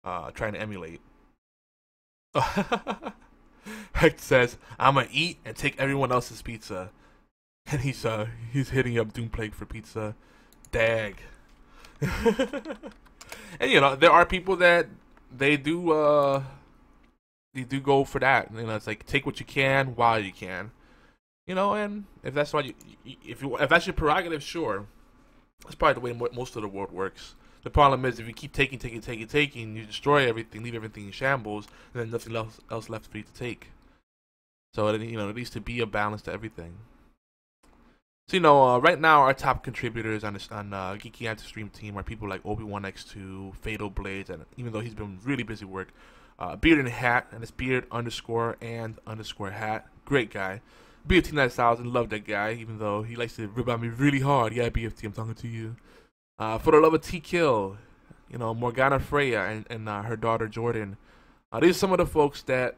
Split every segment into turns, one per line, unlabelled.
trying to emulate. Heck says, "I'm gonna eat and take everyone else's pizza," and he's hitting up Doomplague for pizza. Dag. And there are people that they do go for that. It's like take what you can while you can. And if that's why if that's your prerogative, sure. That's probably the way most of the world works. The problem is if you keep taking, you destroy everything, leave everything in shambles, and then nothing else left for you to take. So it needs to be a balance to everything. So right now our top contributors on Geeky Antics Stream team are people like Obi-Wan X2, Fatal Blades, and even though he's been really busy work, Beard and Hat, and it's Beard _ hat, great guy. BFT9000, love that guy, even though he likes to rip on me really hard. Yeah, BFT, I'm talking to you. For the love of T-Kill, Morgana Freya and her daughter Jordan. These are some of the folks that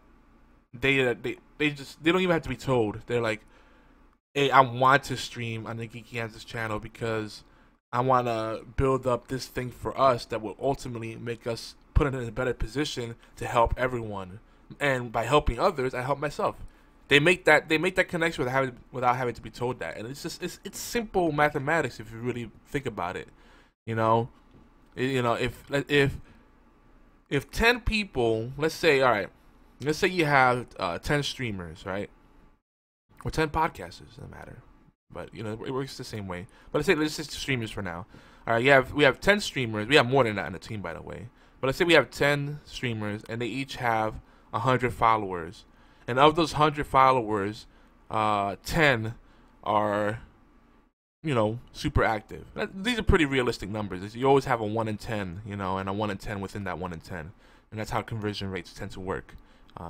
they don't even have to be told. They're like, hey, I want to stream on the Geeky Antics channel because I want to build up this thing for us that will ultimately make us put in a better position to help everyone. And by helping others, I help myself. They make that connection without having to be told that, and it's simple mathematics if you really think about it. If 10 people, let's say you have 10 streamers, right, or 10 podcasters, doesn't matter, but it works the same way. But let's just streamers for now. All right, we have 10 streamers. We have more than that in the team, by the way. But let's say we have 10 streamers, and they each have 100 followers. And of those 100 followers, 10 are, super active. These are pretty realistic numbers. You always have a 1 in 10, and a 1 in 10 within that 1 in 10. And that's how conversion rates tend to work,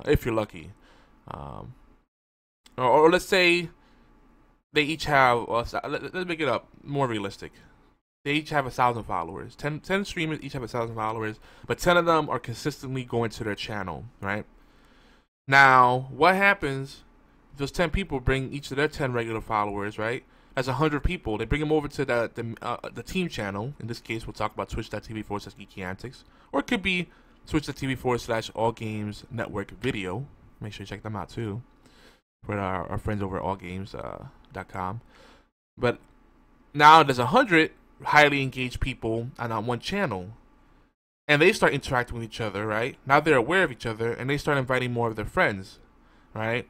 if you're lucky. Or let's say they each have, let's make it up, more realistic. They each have 1,000 followers. 10 streamers each have 1,000 followers, but 10 of them are consistently going to their channel, right? Now, what happens if those 10 people bring each of their 10 regular followers, right? That's 100 people. They bring them over to the team channel. In this case, we'll talk about twitch.tv/geekyantics. Or it could be twitch.tv/allgamesnetwork video. Make sure you check them out, too. For our friends over at allgames.com. But now there's 100 highly engaged people on one channel. And they start interacting with each other, right? Now they're aware of each other, and they start inviting more of their friends, right?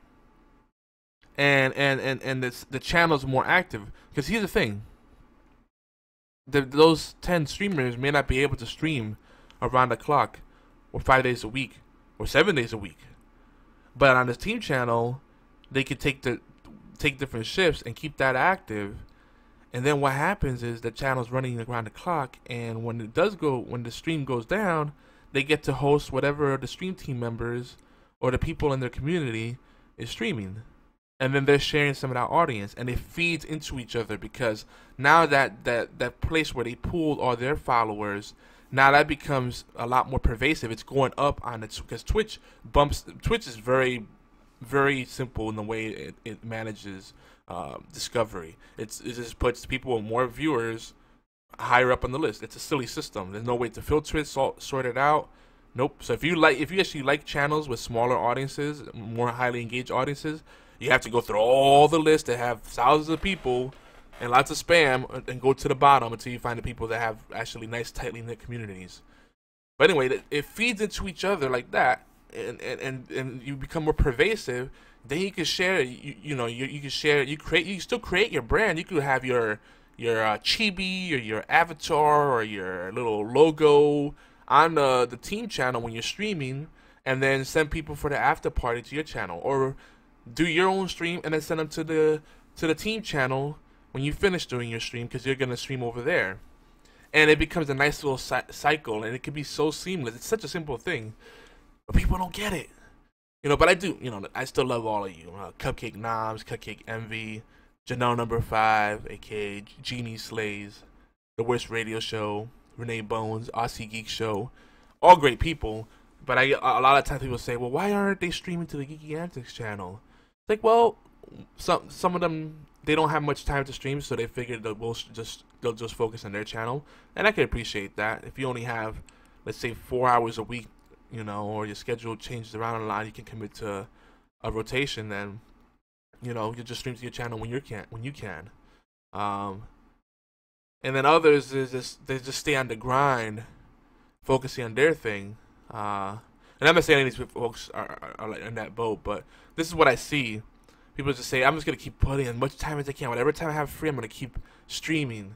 And the channel's more active. Because here's the thing. Those 10 streamers may not be able to stream around the clock, or 5 days a week, or 7 days a week. But on this team channel, they could take different shifts and keep that active. And then what happens is the channel's running around the clock, and when the stream goes down, they get to host whatever the stream team members or the people in their community is streaming. And then they're sharing some of that audience, and it feeds into each other because now that place where they pooled all their followers, now that becomes a lot more pervasive. It's going up on it because Twitch is very, very simple in the way it manages discovery. It just puts people with more viewers higher up on the list. It's a silly system. There's no way to filter it, sort it out. Nope. So if you actually like channels with smaller audiences, more highly engaged audiences, you have to go through all the lists that have thousands of people and lots of spam and go to the bottom until you find the people that have actually nice, tightly knit communities. But anyway, it feeds into each other like that, and you become more pervasive. Then you can share. You can share. You still create your brand. You could have your chibi or your avatar or your little logo on the team channel when you're streaming, and then send people for the after party to your channel, or do your own stream and then send them to the team channel when you finish doing your stream because you're gonna stream over there, and it becomes a nice little cycle, and it can be so seamless. It's such a simple thing, but people don't get it. But I do. I still love all of you. Cupcake Noms, Cupcake Envy, Janelle Number 5, aka Genie Slays, The Worst Radio Show, Renee Bones, Aussie Geek Show, all great people. But a lot of times people say, well, why aren't they streaming to the Geeky Antics channel? It's like, well, some of them, they don't have much time to stream, so they figured they'll just focus on their channel, and I can appreciate that. If you only have let's say 4 hours a week, or your schedule changes around a lot, you can commit to a rotation. Then, you just stream to your channel when you can. And then others they just stay on the grind, focusing on their thing. And I'm not saying any of these folks are like in that boat, but this is what I see. People just say, I'm just gonna keep putting as much time as I can. Whatever time I have free, I'm gonna keep streaming.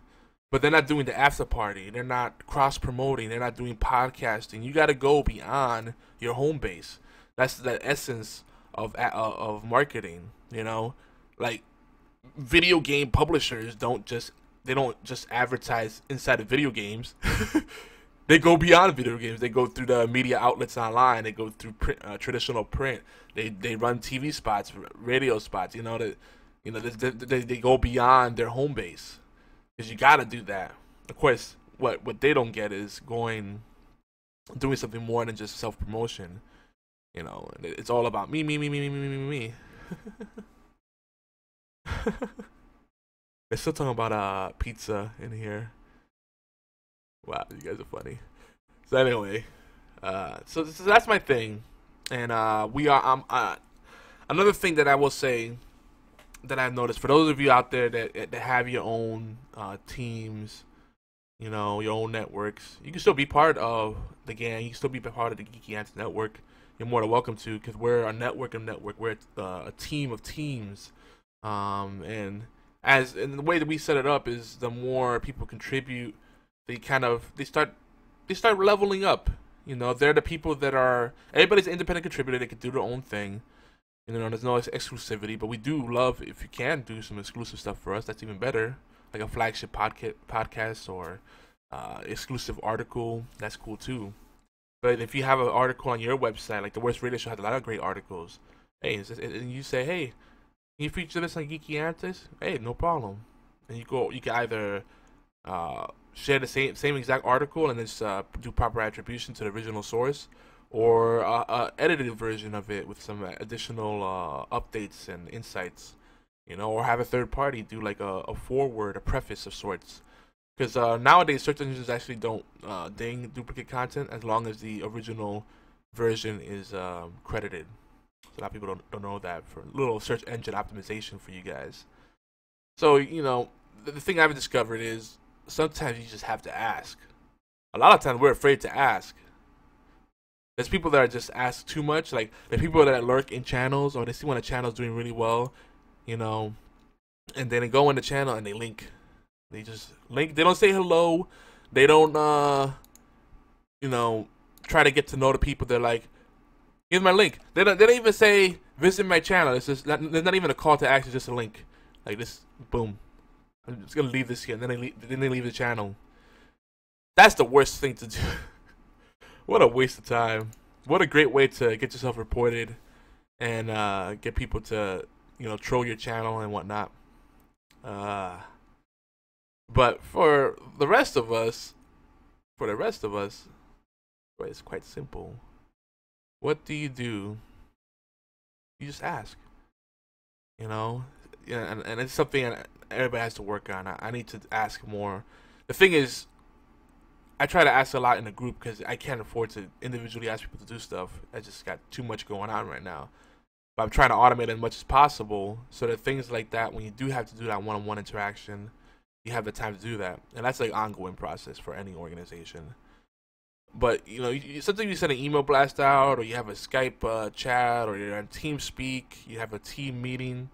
But they're not doing the after party. They're not cross promoting. They're not doing podcasting. You gotta go beyond your home base. That's the essence of marketing. Like video game publishers don't just advertise inside of video games. They go beyond video games. They go through the media outlets online. They go through traditional print. They run TV spots, radio spots. They go beyond their home base, because you gotta do that. Of course, what they don't get is doing something more than just self promotion. It's all about me. They're still talking about pizza in here. Wow, you guys are funny. So anyway, so that's my thing, and another thing that I will say that I've noticed, for those of you out there that have your own teams, your own networks, you can still be part of the gang. You can still be part of the Geeky Ants network. You're more than welcome to, because we're a network of network. We're a team of teams, and the way that we set it up is, the more people contribute, they start leveling up. They're the people that are, everybody's an independent contributor. They can do their own thing. There's no exclusivity, but we do love if you can do some exclusive stuff for us. That's even better, like a flagship podcast or exclusive article. That's cool too. But if you have an article on your website, like the Worst Radio Show has a lot of great articles. Hey, and you say, hey, can you feature this on Geeky Antis? Hey, no problem. And you can either share the same exact article and just do proper attribution to the original source, or edited version of it with some additional updates and insights, or have a third party do like a foreword, a preface of sorts. Because nowadays search engines actually don't ding duplicate content as long as the original version is credited. So a lot of people don't know that, for a little search engine optimization for you guys. So the thing I've discovered is, sometimes you just have to ask. A lot of times we're afraid to ask. There's people that are just ask too much. Like, there's people that lurk in channels, or they see when a channel's doing really well, and then they go in the channel and they link. They just link. They don't say hello. They don't, try to get to know the people. They're like, here's my link. They don't even say visit my channel. It's just there's not even a call to action. Just a link, like this. Boom. I'm just gonna leave this here, and then they leave the channel. That's the worst thing to do. What a waste of time. What a great way to get yourself reported and get people to troll your channel and whatnot. But for the rest of us, it's quite simple. What do? You just ask. And it's something everybody has to work on. I need to ask more. The thing is, I try to ask a lot in a group because I can't afford to individually ask people to do stuff. I just got too much going on right now. But I'm trying to automate as much as possible so that things like that, when you do have to do that one-on-one interaction, you have the time to do that. And that's like ongoing process for any organization. But sometimes you send an email blast out, or you have a Skype chat, or you're on TeamSpeak, you have a team meeting.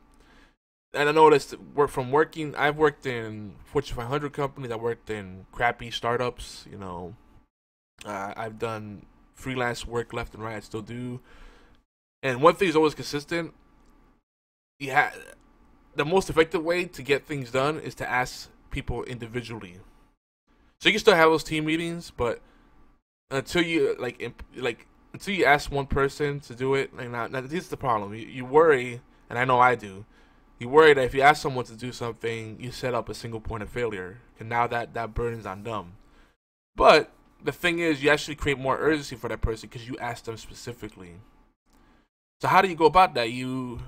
And I noticed I've worked in Fortune 500 companies. I worked in crappy startups. I've done freelance work left and right. I still do. And one thing is always consistent. The most effective way to get things done is to ask people individually. So you can still have those team meetings, but until you until you ask one person to do it, now this is the problem. You worry, and I know I do. You worry that if you ask someone to do something, you set up a single point of failure, and now that burden's on them. But the thing is, you actually create more urgency for that person because you asked them specifically. So how do you go about that? Some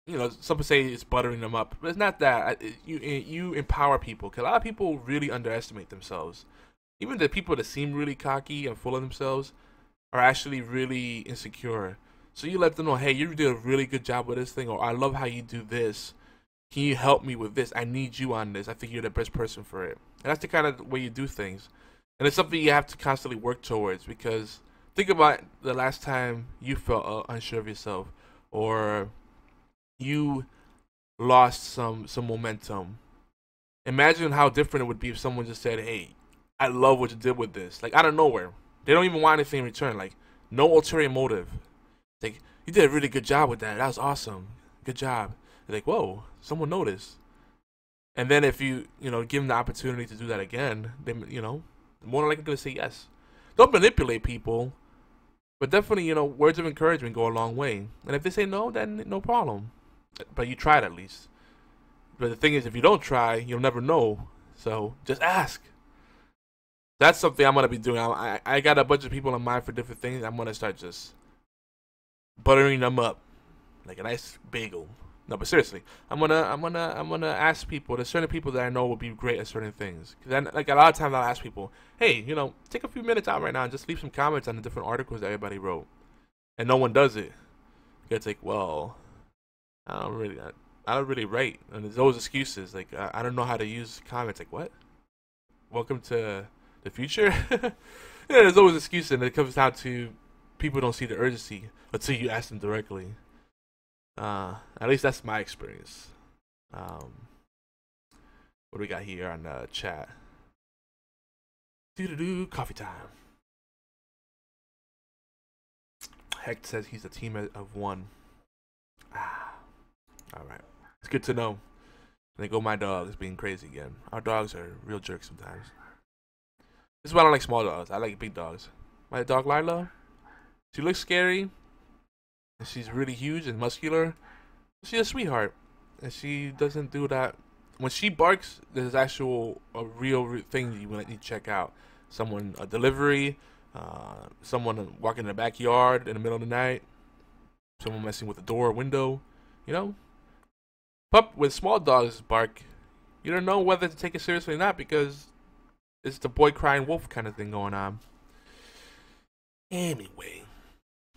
people say it's buttering them up, but it's not that. You empower people, because a lot of people really underestimate themselves. even the people that seem really cocky and full of themselves are actually really insecure. So you let them know, hey, you did a really good job with this thing, or I love how you do this. Can you help me with this? I need you on this. I think you're the best person for it. And that's the kind of way you do things. And it's something you have to constantly work towards, because think about the last time you felt unsure of yourself, or you lost some momentum. Imagine how different it would be if someone just said, hey, I love what you did with this. Like, out of nowhere. They don't even want anything in return. Like, no ulterior motive. Like, you did a really good job with that. That was awesome. Good job. They're like, whoa, someone noticed. And then if you give them the opportunity to do that again, then, more than likely going to say yes. Don't manipulate people, but definitely, words of encouragement go a long way. And if they say no, then no problem. But you tried at least. But the thing is, if you don't try, you'll never know. So just ask. That's something I'm going to be doing. I got a bunch of people in mind for different things. I'm going to start just buttering them up like a nice bagel. No, but seriously, I'm gonna ask people. There's certain people that I know will be great at certain things. Cause then, like, a lot of times I'll ask people, hey, take a few minutes out right now and just leave some comments on the different articles that everybody wrote, and no one does it. It's like, well, I don't really write, and there's always excuses. Like, I don't know how to use comments. Like, what? Welcome to the future. Yeah, there's always excuses, and it comes down to people don't see the urgency until you ask them directly. At least that's my experience. What do we got here on the chat? Coffee time. Heck says he's a team of one. Alright. It's good to know. And they go my dogs being crazy again. Our dogs are real jerks sometimes. This is why I don't like small dogs. I like big dogs. My dog Lila, she looks scary. And she's really huge and muscular. She's a sweetheart, and she doesn't do that. When she barks, there's a real thing you need to check out. A delivery, someone walking in the backyard in the middle of the night, someone messing with the door or window. When small dogs bark, you don't know whether to take it seriously or not, because it's the boy crying wolf kind of thing going on. Anyway,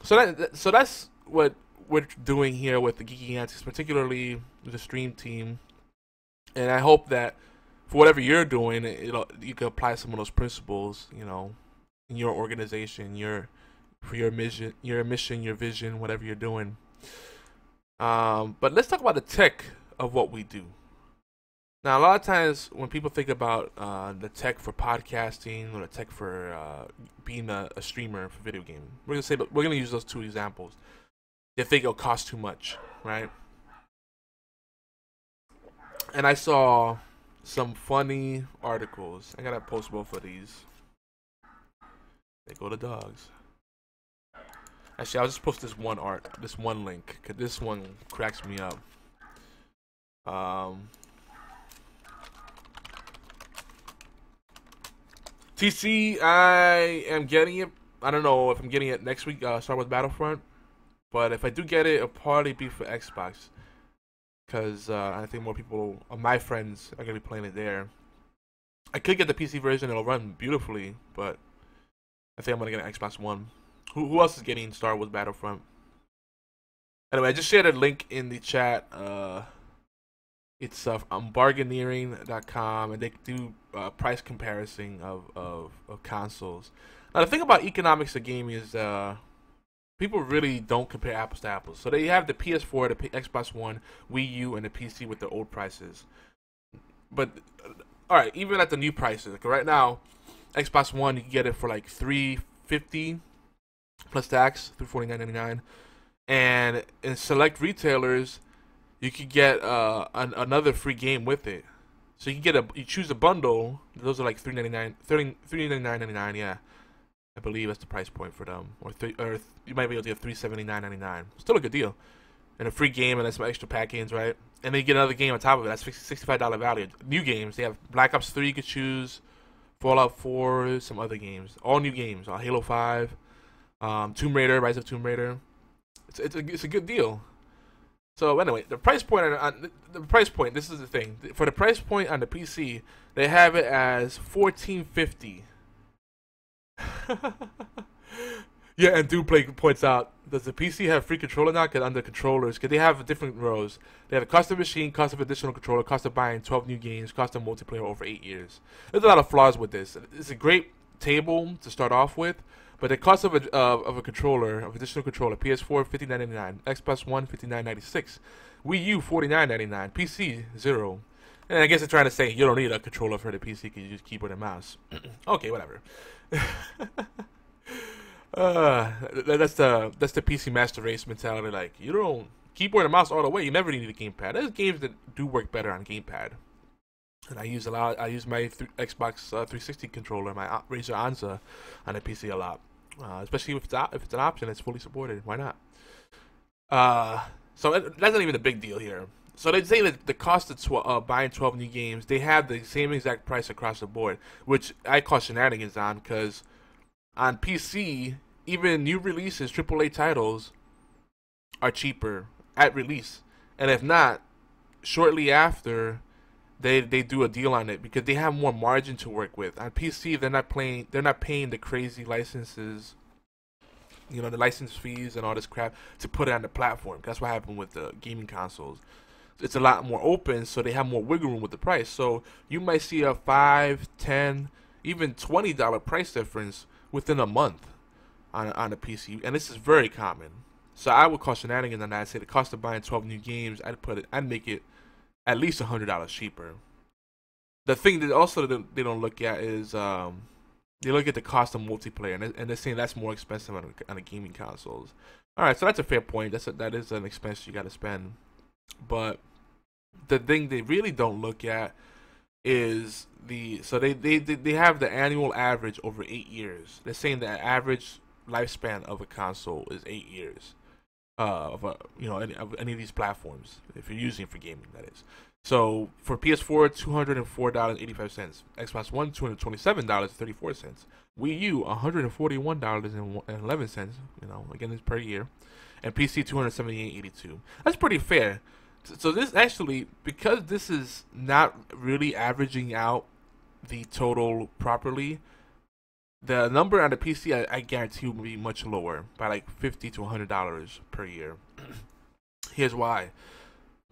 so that's what we're doing here with the Geeky Antics, particularly the stream team. And I hope that for whatever you're doing, you can apply some of those principles, in your organization, your mission, your vision, whatever you're doing. But let's talk about the tech of what we do. Now, a lot of times when people think about the tech for podcasting or the tech for being a streamer for video gaming, we're gonna use those two examples. They think it'll cost too much, right? And I saw some funny articles. I gotta post both of these. They go to dogs. Actually, I'll just post this one link, cause this one cracks me up. TC, I am getting it. I don't know if I'm getting it next week. Start with Battlefront, but if I do get it, it'll probably be for Xbox, because I think more people, my friends, are gonna be playing it there. I could get the PC version; it'll run beautifully, but I think I'm gonna get an Xbox One. Who else is getting Star Wars Battlefront? Anyway, I just shared a link in the chat. It's on bargaineering.com, and they do price comparison of consoles. Now, the thing about economics of gaming is people really don't compare apples to apples. So they have the PS4, the Xbox One, Wii U, and the PC with their old prices. But all right, even at the new prices, like right now, Xbox One, you can get it for like $350 plus tax, $349.99, and in select retailers, you could get another free game with it. So you can you choose a bundle. Those are like $399.99. Yeah, I believe that's the price point for them. Or you might be able to get $379.99. Still a good deal. And a free game, and that's some extra pack-ins, right? And then you get another game on top of it. That's $65 value. New games. They have Black Ops 3 you could choose, Fallout 4, some other games. All new games. Halo 5, Tomb Raider, Rise of Tomb Raider. It's a good deal. So anyway, the price point This is the thing. For the price point on the PC, they have it as $14.50 Yeah, and Duplay points out, does the PC have free controller now? Because under controllers, because they have different rows. They have a custom machine, custom additional controller, cost of buying 12 new games, custom multiplayer over 8 years. There's a lot of flaws with this. It's a great table to start off with, but the cost of a controller, of additional controller, PS4 $59.99, Xbox One $59.96, Wii U $49.99, PC $0. And I guess they're trying to say you don't need a controller for the PC because you use keyboard and mouse. Okay, whatever. That's the PC Master Race mentality. Like, you don't keyboard and mouse all the way. You never need a gamepad. There's games that do work better on gamepad, and I use my Xbox 360 controller, my Razer Anza, on the PC a lot. Especially if it's an option, it's fully supported. Why not? So that's not even a big deal here. So they say that the cost of buying 12 new games, they have the same exact price across the board, which I call shenanigans on, because on PC, even new releases, AAA titles, are cheaper at release. And if not, shortly after, they do a deal on it because they have more margin to work with. On PC, they're not paying the crazy licenses, the license fees and all this crap to put it on the platform. That's what happened with the gaming consoles. It's a lot more open, so they have more wiggle room with the price. So you might see a $5, $10, even $20 price difference within a month on a PC, and this is very common. So I would call shenanigans on that. I'd say the cost of buying 12 new games, I'd make it at least $100 cheaper. The thing that also they don't look at is they look at the cost of multiplayer, and they're saying that's more expensive on the gaming consoles. All right, so that's a fair point. That is an expense you got to spend, but the thing they really don't look at is they have the annual average over 8 years. They're saying the average lifespan of a console is 8 years of any of these platforms, if you're using it for gaming, that is. So for PS4, $204.85, Xbox One $227.34, Wii U $141.11. Again, it's per year, and PC $278.82. That's pretty fair. So this actually, because this is not really averaging out the total properly, the number on the PC I guarantee will be much lower, by like $50 to $100 per year. Here's why.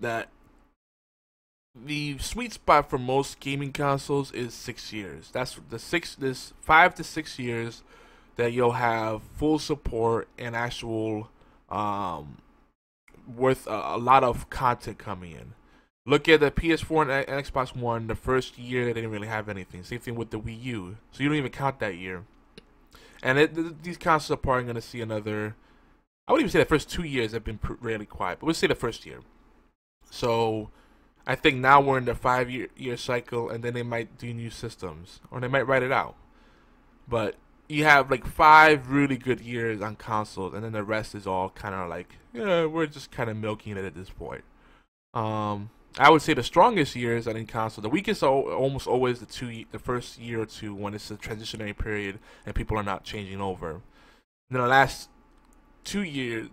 That the sweet spot for most gaming consoles is 6 years. That's this 5 to 6 years that you'll have full support and actual worth a lot of content coming in. Look at the PS4 and Xbox One. The first year they didn't really have anything. Same thing with the Wii U. So you don't even count that year. And these consoles are probably going to see another. I wouldn't even say the first 2 years have been really quiet, but we'll say the first year. So I think now we're in the 5-year cycle, and then they might do new systems, or they might write it out. But you have like 5 really good years on consoles, and then the rest is all kind of like, we're just kind of milking it at this point. I would say the strongest years are in console. The weakest are almost always the first year or two, when it's a transitionary period and people are not changing over. And then the last 2 years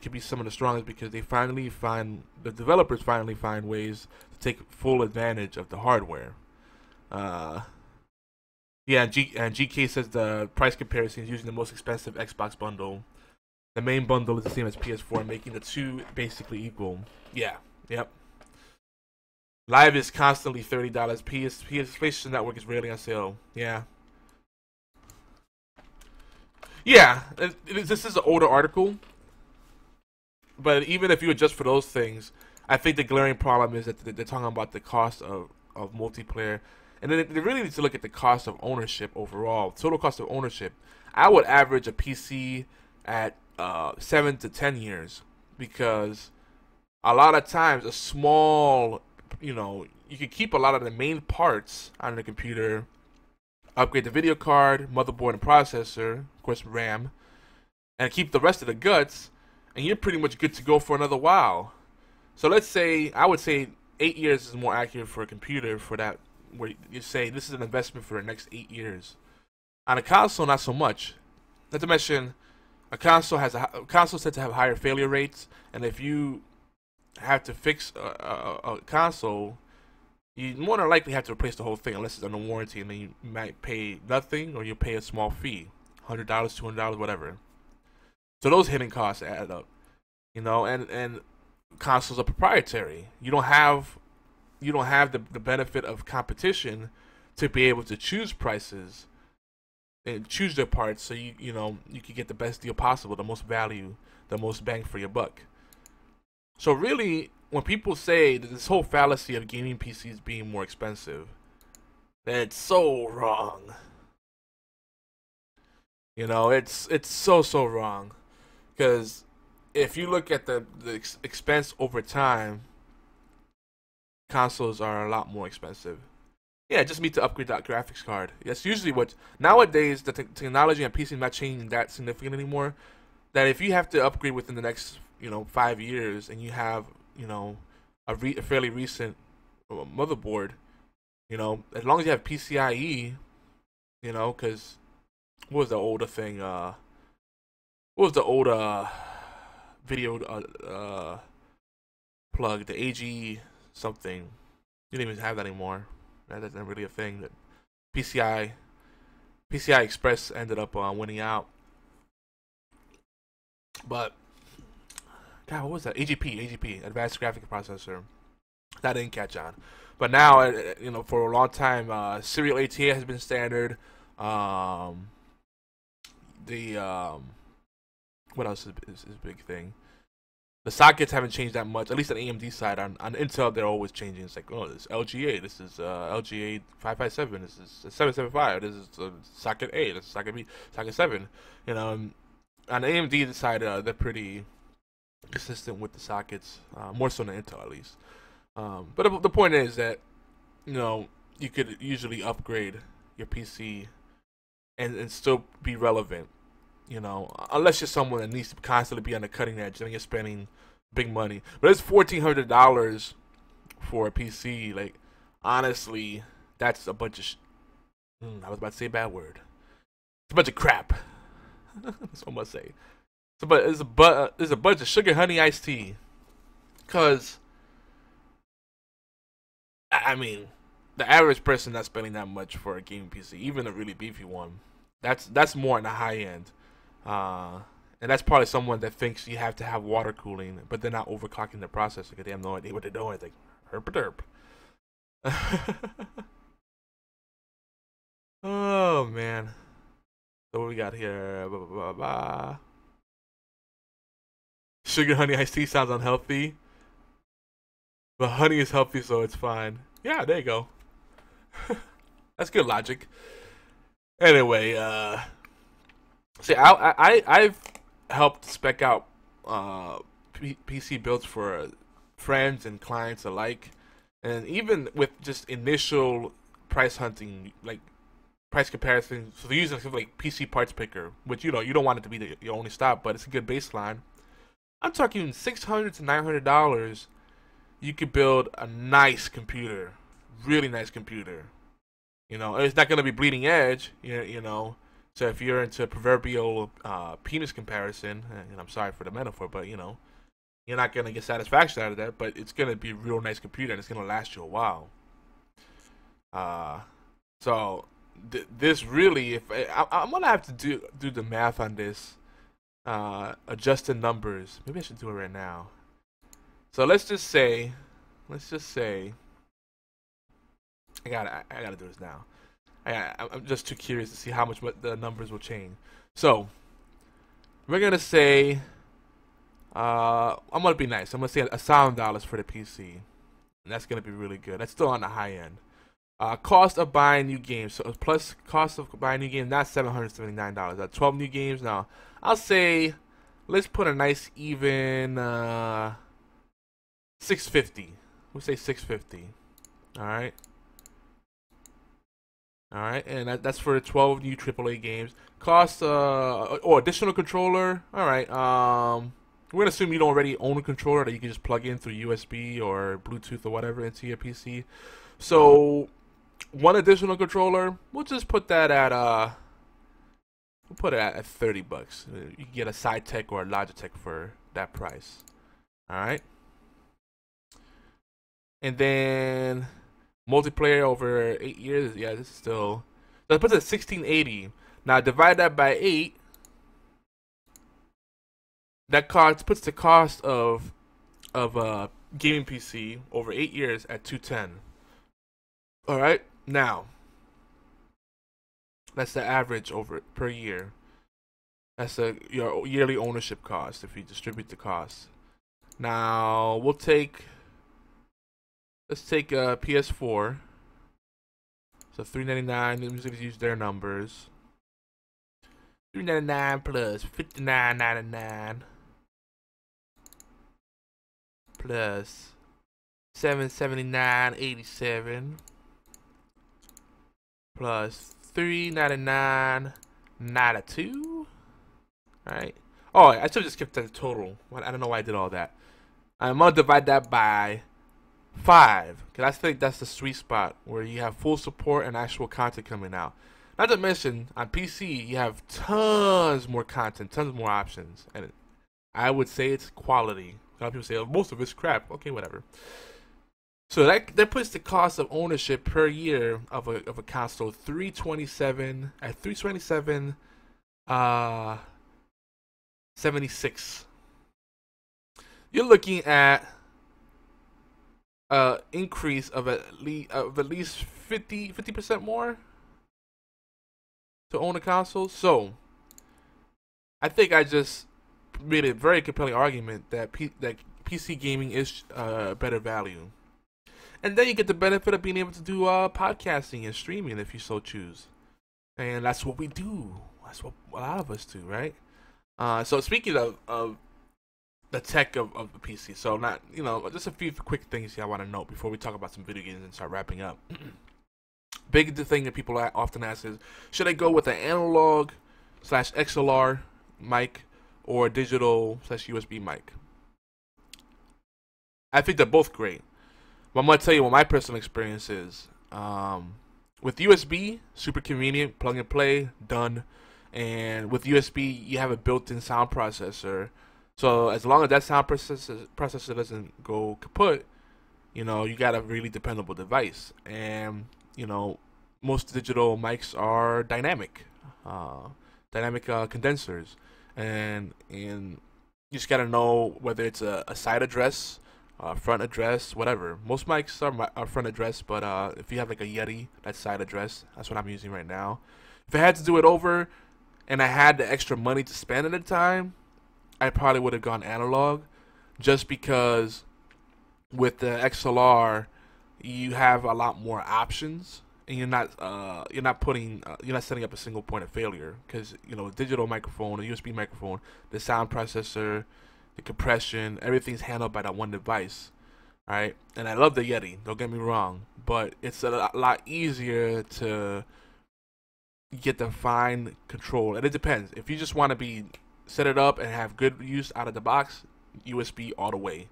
can be some of the strongest because the developers finally find ways to take full advantage of the hardware. Yeah, and GK says the price comparison is using the most expensive Xbox bundle. The main bundle is the same as PS4, making the two basically equal. Yeah, yep. Live is constantly $30. PlayStation Network is rarely on sale. Yeah. Yeah, this is an older article. But even if you adjust for those things, I think the glaring problem is that they're talking about the cost of multiplayer. And then they really need to look at the cost of ownership overall. Total cost of ownership. I would average a PC at 7 to 10 years, because a lot of times a small, you can keep a lot of the main parts on the computer, upgrade the video card, motherboard, and processor, of course RAM, and keep the rest of the guts, and you're pretty much good to go for another while. So I would say 8 years is more accurate for a computer for that, where you say this is an investment for the next 8 years. On a console, not so much. Not to mention, a console said to have higher failure rates, and if you have to fix a console, you more than likely have to replace the whole thing unless it's under warranty, and then you might pay nothing or you pay a small fee, $100, $200, whatever. So those hidden costs add up, you know. And consoles are proprietary. You don't have the benefit of competition to be able to choose prices and choose their parts, so you know you can get the best deal possible, the most value, the most bang for your buck. So really, when people say that this whole fallacy of gaming PCs being more expensive, that's so wrong. You know, it's so wrong. Because if you look at the expense over time, consoles are a lot more expensive. Yeah, just need to upgrade that graphics card. That's usually what nowadays the technology on PC is not changing that significant anymore. That if you have to upgrade within the next 5 years, and you have a fairly recent motherboard, as long as you have PCIe, because what was the older thing? What was the older video plug? The AG something. You didn't even have that anymore. That's not really a thing. That PCI Express ended up winning out. But God, what was that? AGP, Advanced Graphic Processor. That didn't catch on. But now, for a long time, serial ATA has been standard. What else is a big thing? The sockets haven't changed that much, at least on AMD side. On Intel, they're always changing. It's like, oh, this is LGA, this is LGA 557, this is 775, this is socket A, this is socket B, socket 7. On the AMD side, they're pretty consistent with the sockets, more so than Intel at least. But the point is that you could usually upgrade your PC and still be relevant. Unless you're someone that needs to constantly be on the cutting edge, then you're spending big money. But it's $1,400 for a PC. Like, honestly, that's a bunch of. I was about to say a bad word. It's a bunch of crap. That's what I'm gonna say. It's a bunch of sugar honey iced tea. Cause, I mean, the average person not spending that much for a gaming PC, even a really beefy one, that's more on the high end. And that's probably someone that thinks you have to have water cooling, but they're not overclocking the processor because they have no idea what they're doing. It's like, herp derp. Oh, man. So what we got here? Blah, blah, blah, blah. Sugar honey iced tea sounds unhealthy. But honey is healthy, so it's fine. Yeah, there you go. That's good logic. Anyway, see, I've helped spec out PC builds for friends and clients alike, and even with just initial price hunting, like price comparison. So they're using something like PC Parts Picker, which you don't want it to be your only stop, but it's a good baseline. I'm talking $600 to $900. You could build a nice computer, really nice computer. It's not gonna be bleeding edge, So if you're into proverbial penis comparison, and I'm sorry for the metaphor, but you're not gonna get satisfaction out of that. But it's gonna be a real nice computer, and it's gonna last you a while. So this really, if I'm gonna have to do the math on this, adjust the numbers. Maybe I should do it right now. So let's just say, I gotta do this now. I'm just too curious to see how much the numbers will change. So we're gonna say, I'm gonna be nice. I'm gonna say $1,000 for the PC, and that's gonna be really good. That's still on the high end. Cost of buying new games. So plus cost of buying new games, not $779. 12 new games. Now I'll say, let's put a nice even $650. We'll say $650. All right. Alright, and that's for 12 new AAA games. Cost, additional controller. Alright, we're gonna assume you don't already own a controller that you can just plug in through USB or Bluetooth or whatever into your PC. So, one additional controller, we'll just put that at, we'll put it at $30. You can get a SideTech or a Logitech for that price. Alright. And then Multiplayer over 8 years. Yeah, this is still. That puts it at 1680. Now divide that by 8. That cost puts the cost of gaming PC over 8 years at 210. All right, now that's the average over per year. That's your yearly ownership cost if you distribute the cost. Now let's take a PS4. So $399. Let me just use their numbers. $399 plus $59.99 plus $779.87 plus $399.92. All right. Oh, I should have just kept the total. I don't know why I did all that. I'm gonna divide that by 5, because I think that's the sweet spot where you have full support and actual content coming out. Not to mention, on PC, you have tons more content, tons more options, and I would say it's quality. A lot of people say, oh, most of it's crap. Okay, whatever. So that puts the cost of ownership per year of a console 327 at 327 76. You're looking at increase of at least 50% more to own a console. So I think I just made a very compelling argument that PC gaming is better value, and then you get the benefit of being able to do podcasting and streaming if you so choose, and that's what we do. That's what a lot of us do, right? So speaking of the tech of the PC, so not, just a few quick things here I want to note before we talk about some video games and start wrapping up. Big thing that people often ask is, should I go with an analog / XLR mic or a digital / USB mic? I think they're both great, but I'm gonna tell you what my personal experience is. With USB, super convenient, plug and play, done. And with USB, you have a built-in sound processor. So as long as that sound processor doesn't go kaput, you got a really dependable device. And most digital mics are dynamic condensers, and you just gotta know whether it's a side address, front address, whatever. Most mics are front address, but if you have like a Yeti, that's side address. That's what I'm using right now. If I had to do it over, and I had the extra money to spend at the time, I probably would have gone analog, just because with the XLR you have a lot more options, and you're not setting up a single point of failure, because a digital microphone, a USB microphone, the sound processor, the compression, everything's handled by that one device. All right, and I love the Yeti. Don't get me wrong, but it's a lot easier to get the fine control, and it depends. If you just want to set it up and have good use out of the box, USB all the way.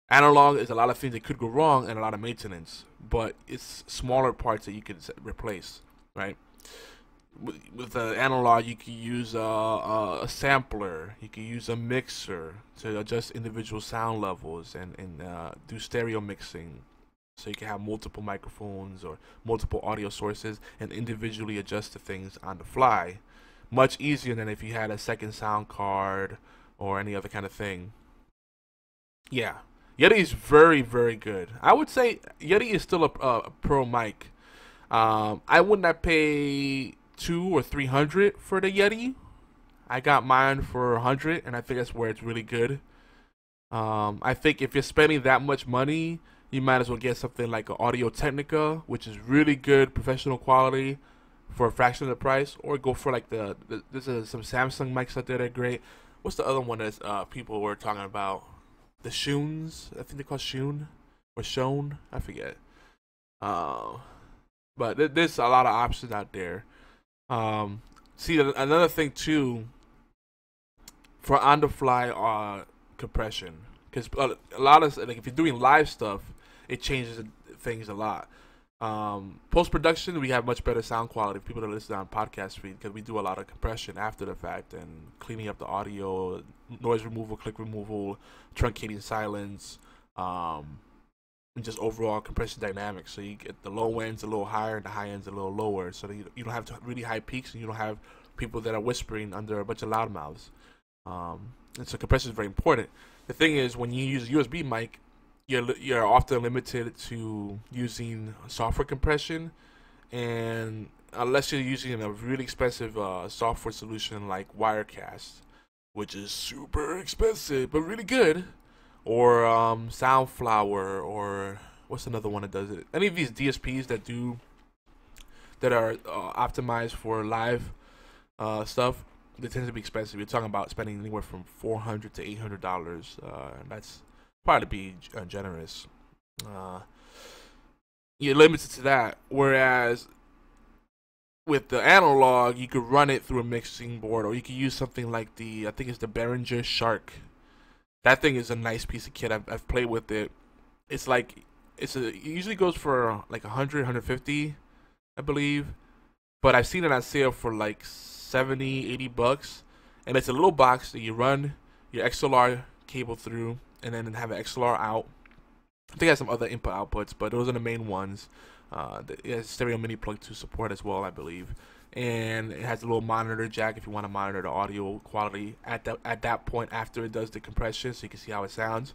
Analog is a lot of things that could go wrong and a lot of maintenance, but it's smaller parts that you can replace, right? With the analog, you can use a sampler, you can use a mixer to adjust individual sound levels and do stereo mixing. So you can have multiple microphones or multiple audio sources and individually adjust the things on the fly. Much easier than if you had a second sound card or any other kind of thing. Yeah, Yeti is very, very good. I would say Yeti is still a pro mic. I would not pay $200 or $300 for the Yeti. I got mine for $100, and I think that's where it's really good. I think if you're spending that much money, you might as well get something like an Audio Technica, which is really good, professional quality for a fraction of the price, or go for like there's some Samsung mics out there that are great. What's the other one that people were talking about? The Shunes, I think they're called Shun or Shone, I forget. But there's a lot of options out there. See, another thing too, for on-the-fly compression, because a lot of, like, if you're doing live stuff, it changes things a lot. Post-production, we have much better sound quality. People that listen on podcast feed, because we do a lot of compression after the fact and cleaning up the audio, noise removal, click removal, truncating silence, and just overall compression dynamics. So you get the low ends a little higher and the high ends a little lower, so that you don't have really high peaks and you don't have people that are whispering under a bunch of loudmouths. And so compression is very important. The thing is, when you use a USB mic, you're often limited to using software compression, and unless you're using a really expensive software solution like Wirecast, which is super expensive but really good, or Soundflower, or what's another one that does it? Any of these DSPs that are optimized for live stuff, they tend to be expensive. You're talking about spending anywhere from $400 to $800, and that's probably to be generous. You're limited to that, whereas with the analog, you could run it through a mixing board, or you could use something like I think it's the Behringer Shark. That thing is a nice piece of kit. I've played with it. It's like it usually goes for like 100, 150, I believe, but I've seen it on sale for like 70, 80 bucks, and it's a little box that you run your XLR cable through, and then have an XLR out. I think it has some other input outputs, but those are the main ones. It has stereo mini plug to support as well, I believe, and it has a little monitor jack if you want to monitor the audio quality at that point after it does the compression, so you can see how it sounds.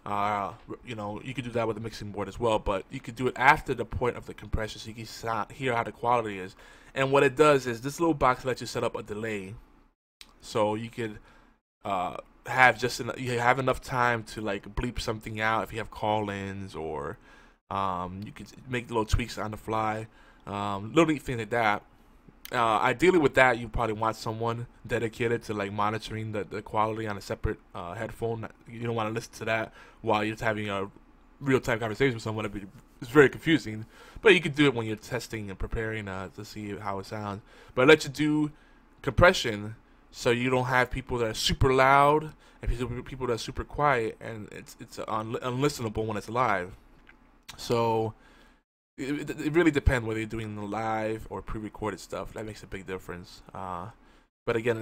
You could do that with a mixing board as well, but you could do it after the point of the compression, so you can hear how the quality is. And what it does is this little box lets you set up a delay, so you could you have enough time to like bleep something out if you have call-ins, or you could make little tweaks on the fly, little neat things like that. Ideally with that, you probably want someone dedicated to like monitoring the quality on a separate headphone. You don't want to listen to that while you're having a real-time conversation with someone. It's very confusing, but you can do it when you're testing and preparing to see how it sounds. But it lets you do compression, so you don't have people that are super loud and people that are super quiet, and it's unlistenable when it's live. So it really depends whether you're doing the live or pre-recorded stuff. That makes a big difference. But again,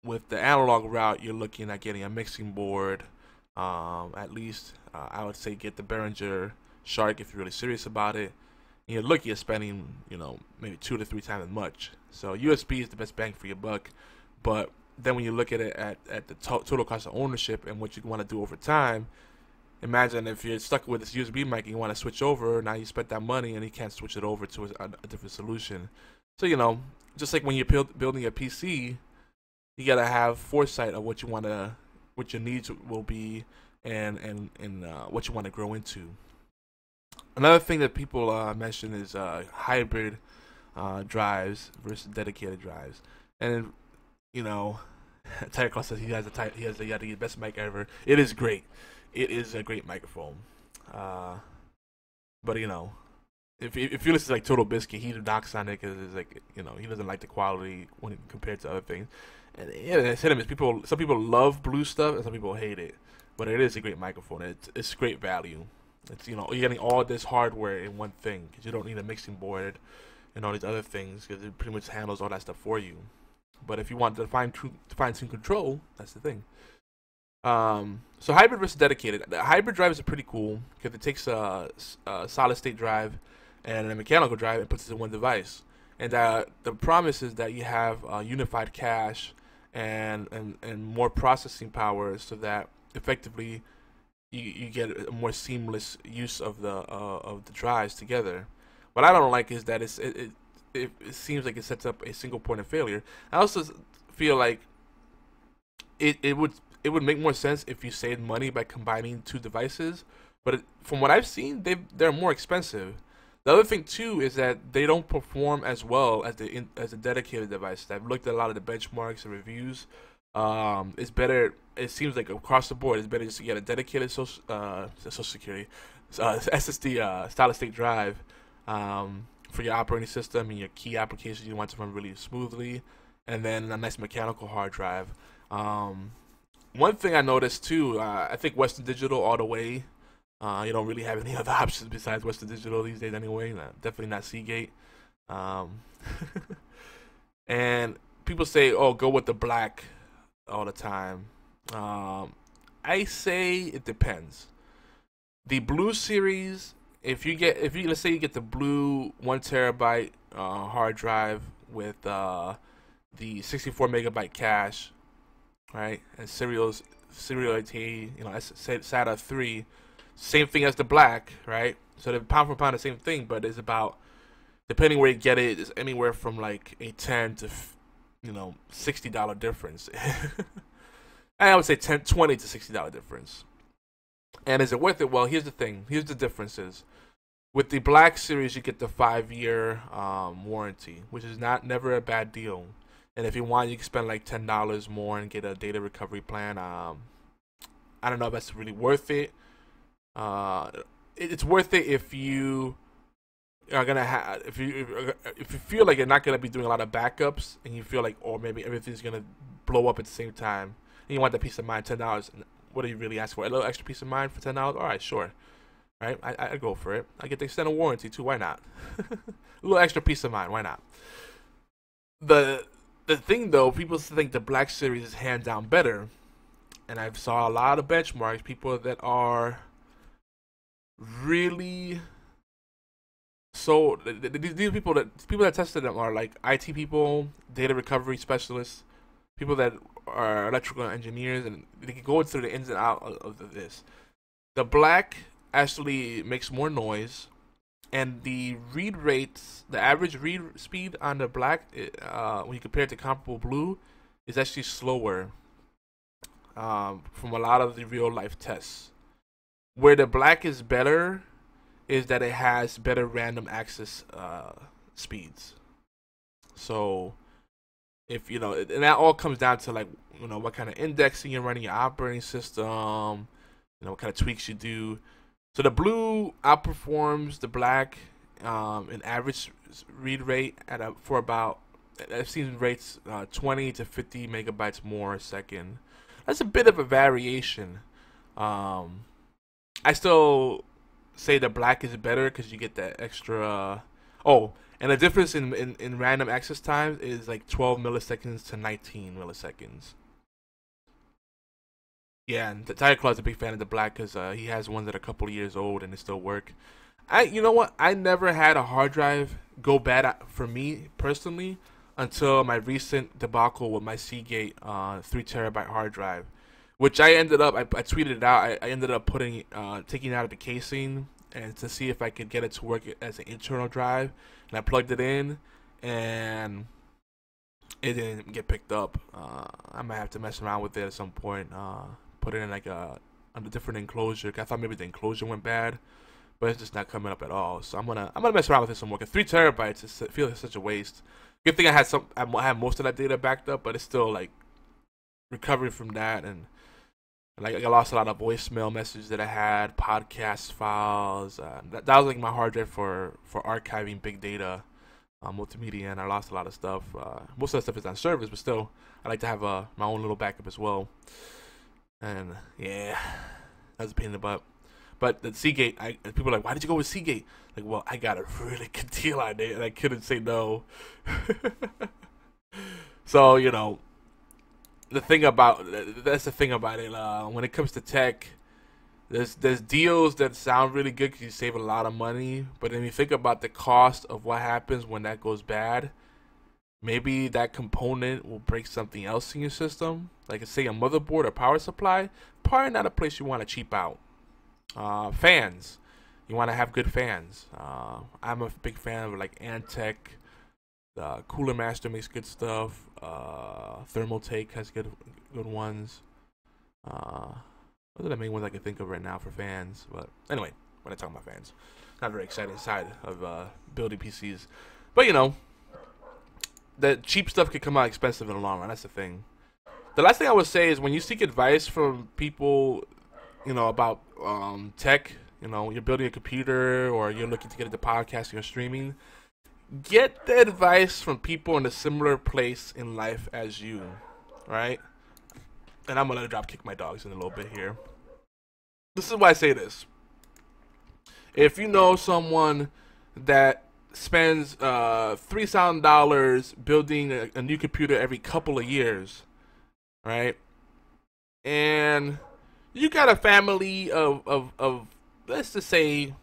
with the analog route, you're looking at getting a mixing board. At least I would say get the Behringer Shark if you're really serious about it. And you're looking at spending, maybe 2 to 3 times as much. So USB is the best bang for your buck. But then when you look at it at the total cost of ownership and what you want to do over time, imagine if you're stuck with this USB mic and you want to switch over. Now you spent that money and you can't switch it over to a different solution. So just like when you're building a PC, you gotta have foresight of what your needs will be, and what you want to grow into. Another thing that people mention is hybrid drives versus dedicated drives, and Tiger Claw says he has the best mic ever. It is great. It is a great microphone. But if you listen to like Total Biscuit, he knocks on it because it's like he doesn't like the quality when compared to other things. And it's hit him. Some people love blue stuff and some people hate it. But it is a great microphone. It's great value. It's you're getting all this hardware in one thing, because you don't need a mixing board and all these other things, because it pretty much handles all that stuff for you. But if you want to fine-tune control, that's the thing. So hybrid versus dedicated. The hybrid drives are pretty cool because it takes a solid state drive and a mechanical drive and puts it in one device. And the promise is that you have unified cache and more processing power, so that effectively you get a more seamless use of the drives together. What I don't like is that it seems like it sets up a single point of failure. I also feel like it would make more sense if you saved money by combining two devices, but from what I've seen, they're more expensive. The other thing too is that they don't perform as well as a dedicated device. I've looked at a lot of the benchmarks and reviews. It's better. It seems like across the board, it's better just to get a dedicated social security SSD solid state drive for your operating system and your key applications you want to run really smoothly, and then a nice mechanical hard drive. One thing I noticed too, I think Western Digital all the way. You don't really have any other options besides Western Digital these days anyway. Definitely not Seagate. And people say, oh, go with the black all the time. I say it depends. The blue series, if you let's say you get the blue 1 terabyte hard drive with the 64 megabyte cache, right, and serial AT, SATA 3, same thing as the black, right? So they're pound for pound the same thing, but it's about, depending where you get it, it's anywhere from like a 10 to $60 difference. And I would say 20 to $60 difference. And is it worth it? Well, here's the thing. Here's the differences. With the Black Series, you get the 5-year warranty, which is never a bad deal. And if you want, you can spend like $10 more and get a data recovery plan. I don't know if that's really worth it. It's worth it if you are gonna have, if you feel like you're not gonna be doing a lot of backups, and you feel like, or maybe everything's gonna blow up at the same time, and you want that peace of mind. $10. What do you really ask for? A little extra peace of mind for $10? All right, sure. Right, I go for it. I get the extended warranty too. Why not? A little extra peace of mind. Why not? The thing though, people think the Black Series is hands down better, and I've saw a lot of benchmarks. People that are really these people that tested them are like IT people, data recovery specialists, people that are electrical engineers, and they can go into the ins and outs of this. The Black actually makes more noise, and the read rates, the average read speed on the Black, when you compare it to comparable blue, is actually slower from a lot of the real life tests. Where the Black is better is that it has better random access speeds. So if and that all comes down to like what kind of indexing you're running, your operating system, what kind of tweaks you do. So the blue outperforms the Black in average read rate for about, I've seen rates 20 to 50 megabytes more a second. That's a bit of a variation. I still say the Black is better because you get that extra. And the difference in random access time is like 12 milliseconds to 19 milliseconds. Yeah, and Tiger Claw's a big fan of the Black because he has ones that are a couple of years old and they still work. You know what? I never had a hard drive go bad for me personally until my recent debacle with my Seagate 3 terabyte hard drive, which I ended up, I tweeted it out. I ended up taking it out of the casing and to see if I could get it to work as an internal drive, and I plugged it in, and it didn't get picked up. I might have to mess around with it at some point. Put it in like a different enclosure. I thought maybe the enclosure went bad, but it's just not coming up at all. So I'm gonna mess around with it some more. 'Cause 3 terabytes, it feels like such a waste. Good thing I had most of that data backed up, but it's still like recovering from that, and like I lost a lot of voicemail messages that I had, podcast files. That was like my hard drive for archiving big data, multimedia, and I lost a lot of stuff. Most of that stuff is on servers, but still, I like to have my own little backup as well. And yeah, that's a pain in the butt. But the Seagate, people are like, why did you go with Seagate? Like, well, I got a really good deal on it, and I couldn't say no. So that's the thing about it. When it comes to tech, there's deals that sound really good because you save a lot of money, but then you think about the cost of what happens when that goes bad. Maybe that component will break something else in your system, like say a motherboard or power supply. Probably not a place you want to cheap out. Fans, you want to have good fans. I'm a big fan of like Antec. Cooler Master makes good stuff. Thermaltake has good ones. Those are the main ones I can think of right now for fans. But anyway, when I talk about fans, not a very exciting side of building PCs. But the cheap stuff could come out expensive in the long run. That's the thing. The last thing I would say is when you seek advice from people, about tech, you're building a computer or you're looking to get into podcasting or streaming, get the advice from people in a similar place in life as you, right? And I'm gonna drop kick my dogs in a little bit here. This is why I say this. If you know someone that spends $3,000 building a new computer every couple of years, right? And you got a family of let's just say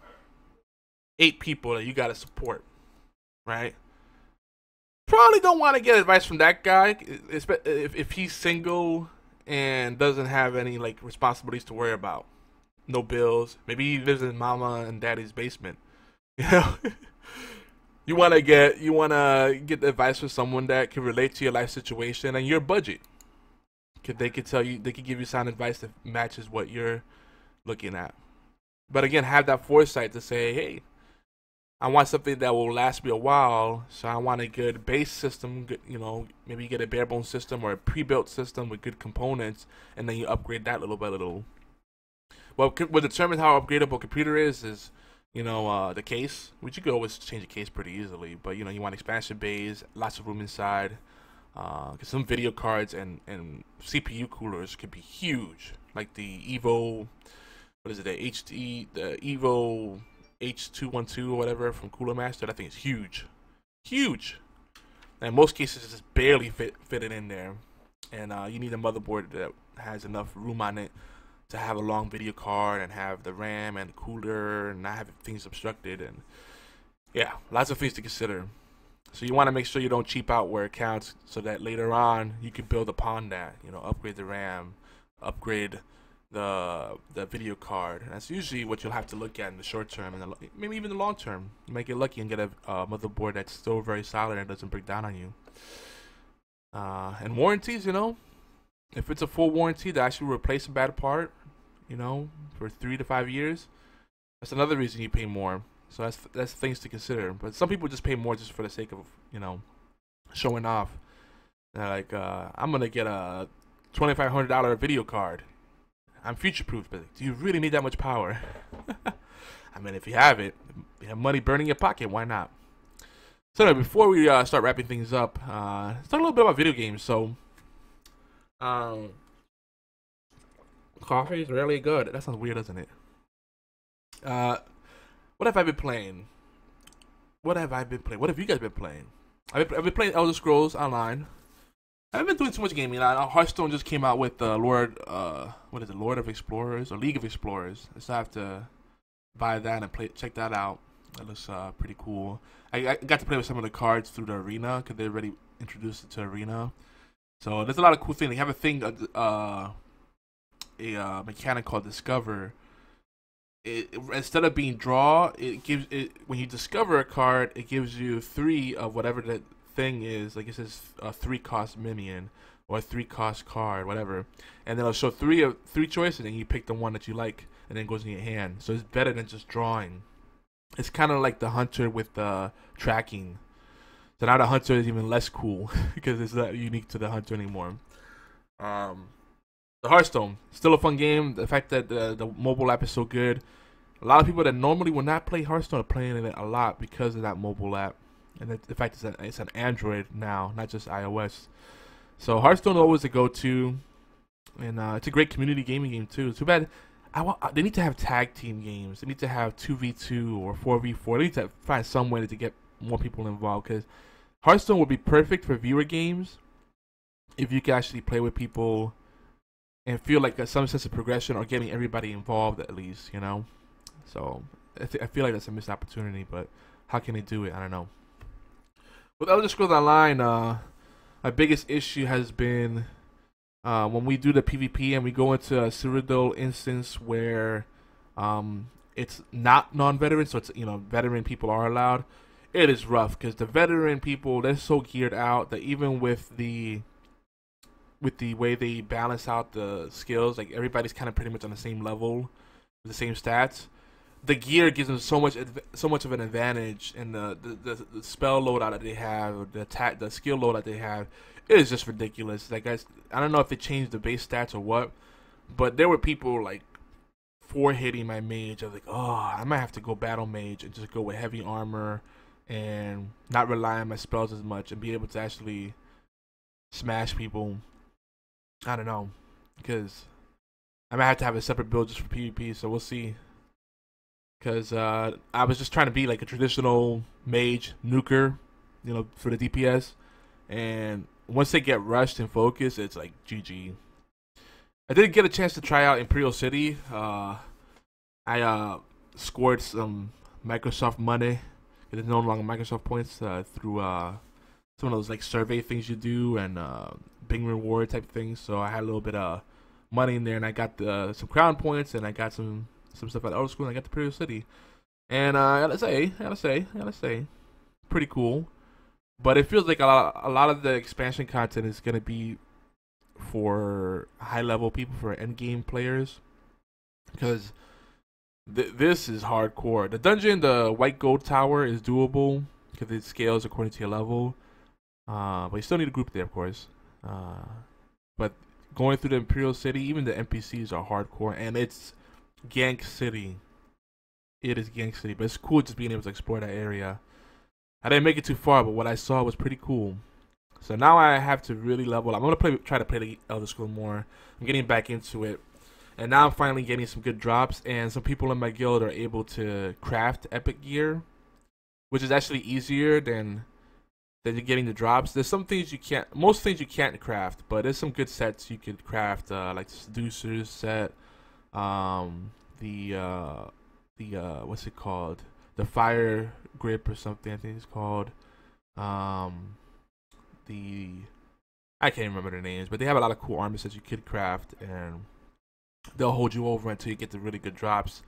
8 people that you got to support, right? Probably don't want to get advice from that guy if he's single and doesn't have any like responsibilities to worry about, no bills. Maybe he lives in mama and daddy's basement. You know, you wanna get advice from someone that can relate to your life situation and your budget. They could tell you, they could give you sound advice that matches what you're looking at. But again, have that foresight to say, hey, I want something that will last me a while, so I want a good base system. Good, maybe you get a bare bones system or a pre-built system with good components, and then you upgrade that little by little. What determines how upgradable a computer is the case, which you could always change the case pretty easily. But you want expansion bays, lots of room inside. Cause some video cards and CPU coolers could be huge, like the Evo. What is it? The Evo H212 or whatever from Cooler Master. That thing is huge, huge. And in most cases, it's just barely fit it in there. And you need a motherboard that has enough room on it to have a long video card and have the RAM and the cooler and not have things obstructed. And yeah, lots of things to consider. So you want to make sure you don't cheap out where it counts, so that later on you can build upon that. Upgrade the RAM, upgrade the video card. And that's usually what you'll have to look at in the short term, and maybe even the long term. You might get lucky and get a motherboard that's still very solid and doesn't break down on you. And warranties, if it's a full warranty to actually replace a bad part, for 3 to 5 years, that's another reason you pay more. So that's things to consider. But some people just pay more just for the sake of showing off. They're like, I'm gonna get a $2,500 video card. I'm future-proof, but do you really need that much power? I mean, if you have it, you have money burning your pocket, why not? So anyway, before we start wrapping things up, let's talk a little bit about video games. So, coffee is really good. That sounds weird, doesn't it? What have I been playing? What have you guys been playing? I've been playing Elder Scrolls Online. I haven't been doing too much gaming. Hearthstone just came out with Lord of Explorers or League of Explorers. So I have to buy that and check that out. That looks pretty cool. I got to play with some of the cards through the arena because they already introduced it to arena. So there's a lot of cool things. They have a mechanic called Discover. Instead of being draw, when you discover a card, it gives you 3 of whatever that thing is. Like it says 3-cost minion or a 3-cost card, whatever, and then it'll show 3 choices, and you pick the one that you like, and then it goes in your hand. So it's better than just drawing. It's kind of like the hunter with the tracking. So now the hunter is even less cool because it's not unique to the hunter anymore. The Hearthstone, still a fun game. The fact that the mobile app is so good. A lot of people that normally would not play Hearthstone are playing it a lot because of that mobile app. And the fact it's an Android now, not just iOS. So Hearthstone is always a go-to. And it's a great community gaming game too. Too bad they need to have tag team games. They need to have 2v2 or 4v4. They need to find some way to get more people involved. Because Hearthstone would be perfect for viewer games if you could actually play with people and feel like some sense of progression or getting everybody involved at least, So I feel like that's a missed opportunity, but how can they do it? I don't know. With Elder Scrolls Online, my biggest issue has been when we do the PvP and we go into a Cyrodiil instance where it's not non-veteran, so it's veteran people are allowed. It is rough because the veteran people, they're so geared out that even with the way they balance out the skills, like everybody's kind of pretty much on the same level with the same stats. The gear gives them so much of an advantage, and the spell loadout that they have, the skill load that they have, it is just ridiculous. Like guys, I don't know if they changed the base stats or what, but there were people like 4-hitting my mage. I was like, oh, I might have to go battle mage and just go with heavy armor and not rely on my spells as much and be able to actually smash people. I don't know, because I might have to have a separate build just for PvP, so we'll see. Because I was just trying to be like a traditional mage nuker, for the DPS. And once they get rushed and focused, it's like GG. I did get a chance to try out Imperial City. I scored some Microsoft money. It is no longer Microsoft points through some of those like survey things you do and Bing reward type things. So I had a little bit of money in there, and I got some crown points, and I got some stuff at the old school, and I got the Imperial City. And I gotta say, pretty cool. But it feels like a lot of the expansion content is gonna be for high level people, for end game players, because this is hardcore. The dungeon, the White Gold Tower, is doable because it scales according to your level. But you still need a group there, of course. But going through the Imperial City, even the NPCs are hardcore, and it's Gank City. It is Gank City, but it's cool just being able to explore that area. I didn't make it too far, but what I saw was pretty cool. So now I have to really level up. I'm gonna try to play the Elder Scrolls more. I'm getting back into it, and now I'm finally getting some good drops. And some people in my guild are able to craft epic gear, which is actually easier than you're getting the drops. There's some things you can't, most things you can't craft, but there's some good sets you could craft, like the Seducer's set, what's it called? The Fire Grip or something, I think it's called. I can't remember their names, but they have a lot of cool armor sets you could craft, and they'll hold you over until you get the really good drops.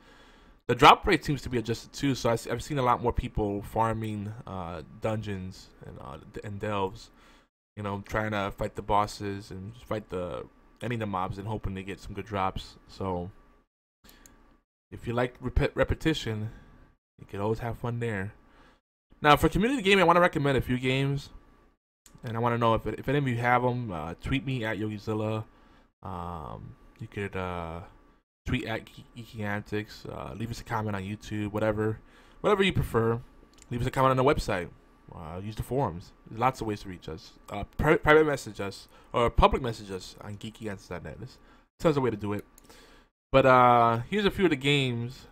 The drop rate seems to be adjusted too, so I've seen a lot more people farming dungeons and delves, you know, trying to fight the bosses and fight any of the mobs and hoping to get some good drops. So if you like repetition, you can always have fun there. Now for community gaming, I want to recommend a few games, and I want to know if any of you have them. Tweet me at YogiZilla. You could tweet at Geeky Antics. Leave us a comment on YouTube, whatever you prefer. Leave us a comment on the website. Use the forums. There's lots of ways to reach us. Private message us or public message us on geekyantics.net. There's tons of ways to do it. But here's a few of the games.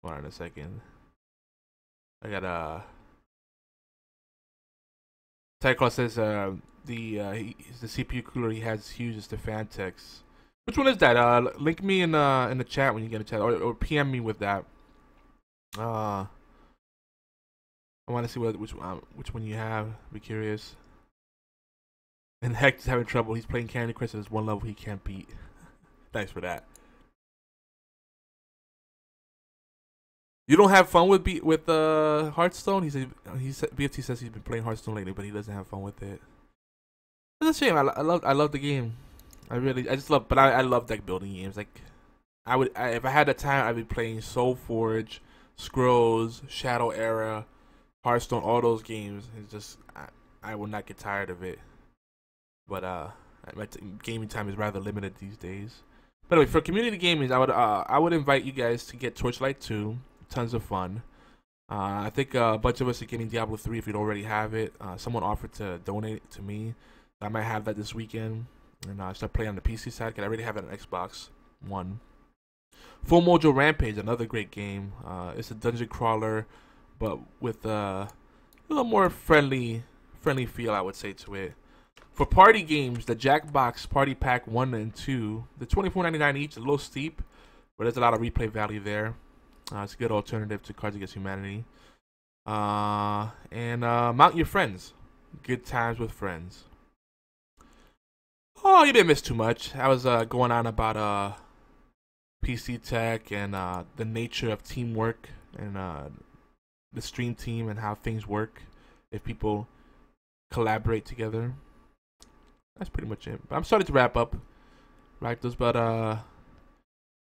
Hold on a second. I got Tyclaw says the CPU cooler he has is huge as the Fantex. Which one is that? Link me in the chat when you get a chat, or PM me with that. I want to see which one you have. Be curious. And Hector's having trouble. He's playing Candy Crush. There's one level he can't beat. Thanks for that. You don't have fun with Hearthstone? He said BFT says he's been playing Hearthstone lately, but he doesn't have fun with it. It's a shame. I love the game. I love deck building games. Like, if I had the time, I'd be playing Soul Forge, Scrolls, Shadow Era, Hearthstone, all those games. It's just I will not get tired of it. But my gaming time is rather limited these days. But anyway, for community gaming, I would invite you guys to get Torchlight 2. Tons of fun. I think a bunch of us are getting Diablo 3 if you don't already have it. Someone offered to donate it to me. I might have that this weekend. And start playing on the PC side, because I already have it on Xbox One. Full Mojo Rampage, another great game. It's a dungeon crawler, but with a little more friendly feel, I would say, to it. For party games, the Jackbox Party Pack 1 and 2, the $24.99 each, a little steep, but there's a lot of replay value there. It's a good alternative to Cards Against Humanity. And Mount Your Friends, good times with friends. Oh, you didn't miss too much. I was going on about PC tech and the nature of teamwork and the stream team and how things work if people collaborate together. That's pretty much it. But I'm starting to wrap up, right? But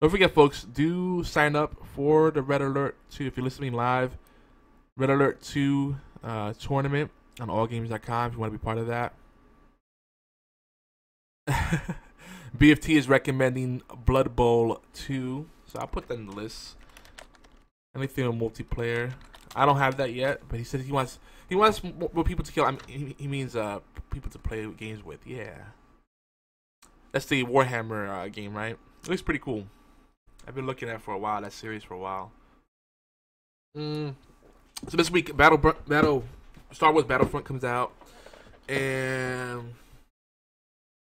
don't forget, folks, do sign up for the Red Alert 2 if you're listening live. Red Alert 2 tournament on allgames.com if you want to be part of that. BFT is recommending Blood Bowl 2, so I'll put that in the list. Anything on multiplayer, I don't have that yet, but he said he wants more people to kill. I mean, he means people to play games with. Yeah, that's the Warhammer game, right? It looks pretty cool. I've been looking at it for a while. That series for a while. So this week, Star Wars Battlefront comes out, and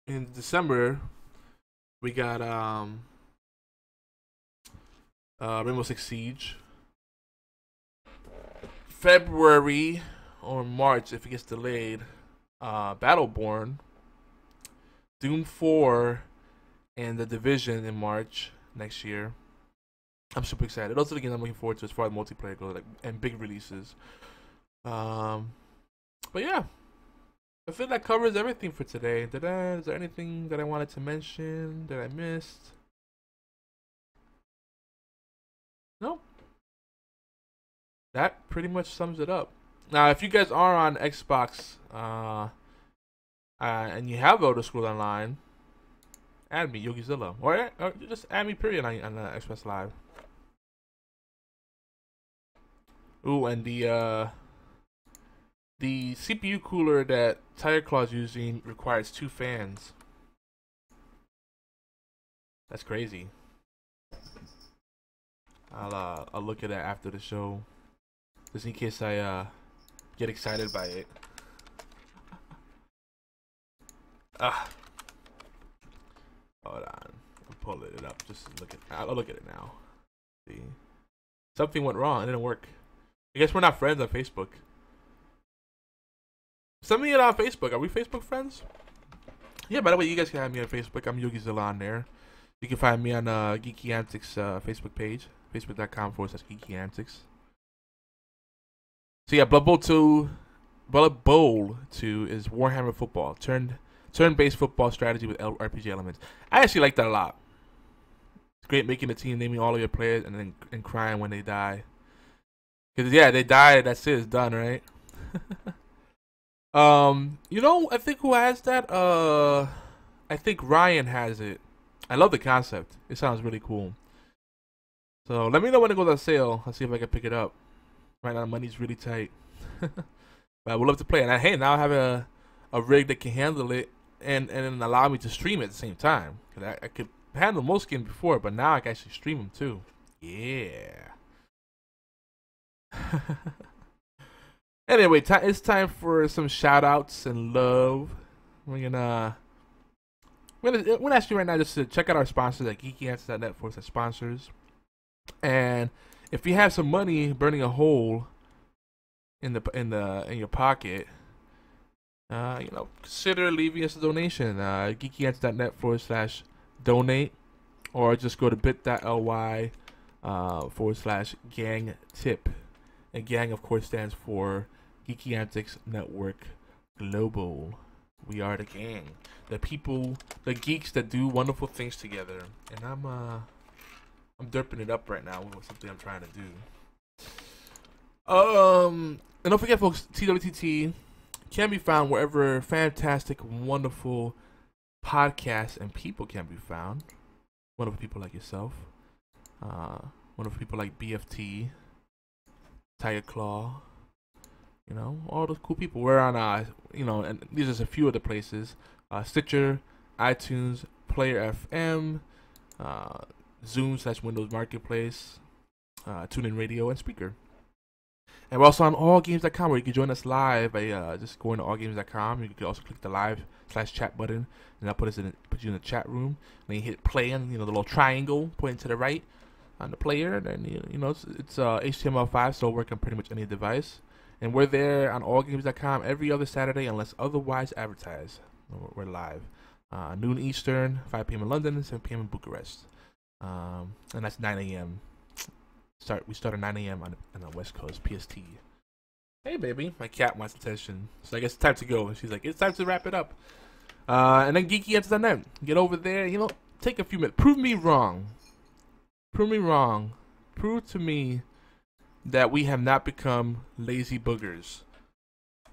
in December, we got Rainbow Six Siege. February or March if it gets delayed. Battleborn, Doom 4, and The Division in March next year. I'm super excited. Those are the games I'm looking forward to as far as multiplayer goes, like, and big releases. But yeah, I feel that covers everything for today. Is there anything that I wanted to mention that I missed? No. That pretty much sums it up. Now, if you guys are on Xbox and you have Elder Scrolls Online, add me, Yogizilla, or just add me period on Xbox Live. Ooh, and the CPU cooler that Tiger Claw's using requires 2 fans. That's crazy. I'll look at that after the show, just in case I get excited by it. Hold on, I'm pulling it up. Just look at. I'll look at it now. See, something went wrong. It didn't work. I guess we're not friends on Facebook. Send me it on Facebook. Are we Facebook friends? Yeah, by the way, you guys can have me on Facebook. I'm Yogizilla on there. You can find me on Geeky Antics Facebook page. Facebook.com/Geeky Antics. So yeah, Blood Bowl 2 is Warhammer Football. Turn-based football strategy with RPG elements. I actually like that a lot. It's great making a team, naming all of your players, and crying when they die. Cause yeah, they die. That's it. It's done, right? You know, I think who has that? I think Ryan has it. I love the concept. It sounds really cool. So let me know when it goes on sale. I'll see if I can pick it up. Right now, the money's really tight. But I would love to play it. And hey, now I have a rig that can handle it and allow me to stream it at the same time. Cause I could handle most games before, but now I can actually stream them too. Yeah. Anyway, it's time for some shout outs and love. We're gonna ask you right now just to check out our sponsors at geekyantics.net for such sponsors. And if you have some money burning a hole in your pocket, you know, consider leaving us a donation. geekyantics.net/donate, or just go to bit.ly/gang-tip. And gang, of course, stands for Geeky Antics Network Global. We are the gang, the people, the geeks that do wonderful things together. And I'm derping it up right now with something I'm trying to do. And don't forget, folks, TWTT can be found wherever fantastic, wonderful podcasts and people can be found. Wonderful people like yourself. Wonderful people like BFT, Tiger Claw, you know, all those cool people. We're on, you know, and these are just a few of the places: Stitcher, iTunes, Player FM, Zoom/Windows Marketplace, TuneIn Radio, and Spreaker. And we're also on allgames.com, where you can join us live by just going to allgames.com. You can also click the live/chat button, and that'll put you in the chat room. And then you hit play, and you know, the little triangle pointing to the right on the player. And you know, it's HTML5, so it'll work on pretty much any device. And we're there on allgames.com every other Saturday unless otherwise advertised. We're live noon Eastern, 5 p.m. in London, 7 p.m. in Bucharest, and that's 9 a.m. We start at 9 a.m. on the West Coast, PST. Hey, baby, my cat wants attention, so I guess it's time to go. And she's like, it's time to wrap it up. And then geekyantics.net. Get over there, you know, take a few minutes. Prove me wrong. Prove me wrong. Prove to me that we have not become lazy boogers.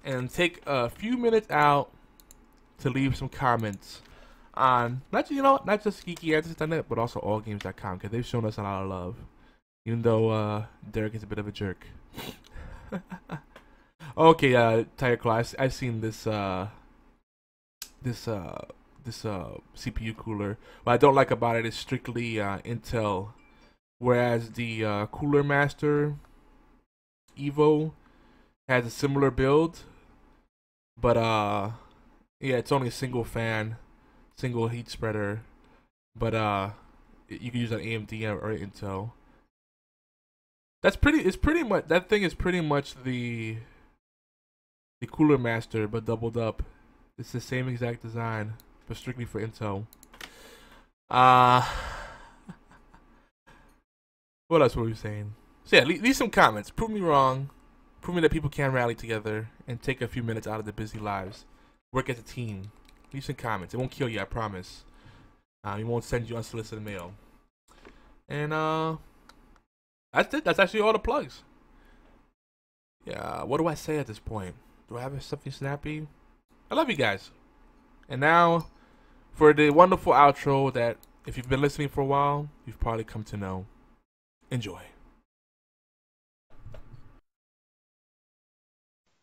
And take a few minutes out to leave some comments on not just geekyantics.net, but also allgames.com, because they've shown us a lot of love. Even though Derek is a bit of a jerk. Okay, Tiger Claw, I've seen this CPU cooler. What I don't like about it is strictly Intel, whereas the Cooler Master Evo has a similar build, but yeah, it's only a single fan, single heat spreader, but you can use an AMD or Intel. That's pretty. It's pretty much that thing is pretty much the Cooler Master, but doubled up. It's the same exact design, but strictly for Intel. What else were we saying? So yeah, leave some comments. Prove me wrong. Prove me that people can rally together and take a few minutes out of their busy lives. Work as a team. Leave some comments. It won't kill you, I promise. We won't send you unsolicited mail. And that's it. That's actually all the plugs. Yeah, what do I say at this point? Do I have something snappy? I love you guys. And now, for the wonderful outro that, if you've been listening for a while, you've probably come to know. Enjoy.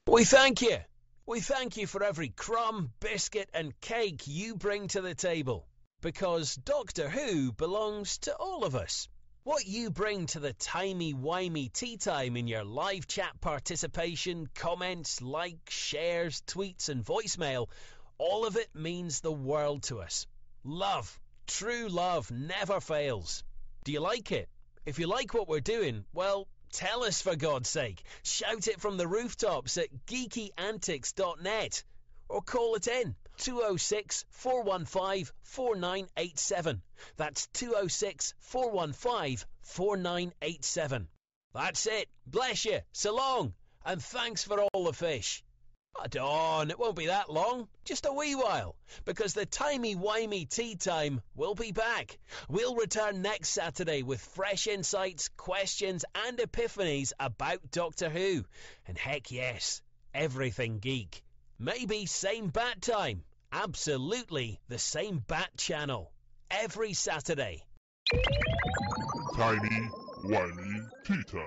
We thank you. We thank you for every crumb, biscuit, and cake you bring to the table. Because Doctor Who belongs to all of us. What you bring to the timey-wimey tea time in your live chat participation, comments, likes, shares, tweets, and voicemail, all of it means the world to us. Love, true love, never fails. Do you like it? If you like what we're doing, well, tell us for God's sake. Shout it from the rooftops at geekyantics.net or call it in 206-415-4987. That's 206-415-4987. That's it. Bless you. So long. And thanks for all the fish. Hold on, it won't be that long, just a wee while, because the timey-wimey tea time will be back. We'll return next Saturday with fresh insights, questions, and epiphanies about Doctor Who. And heck yes, everything geek. Maybe same bat time, absolutely the same bat channel, every Saturday.
Timey-wimey tea time.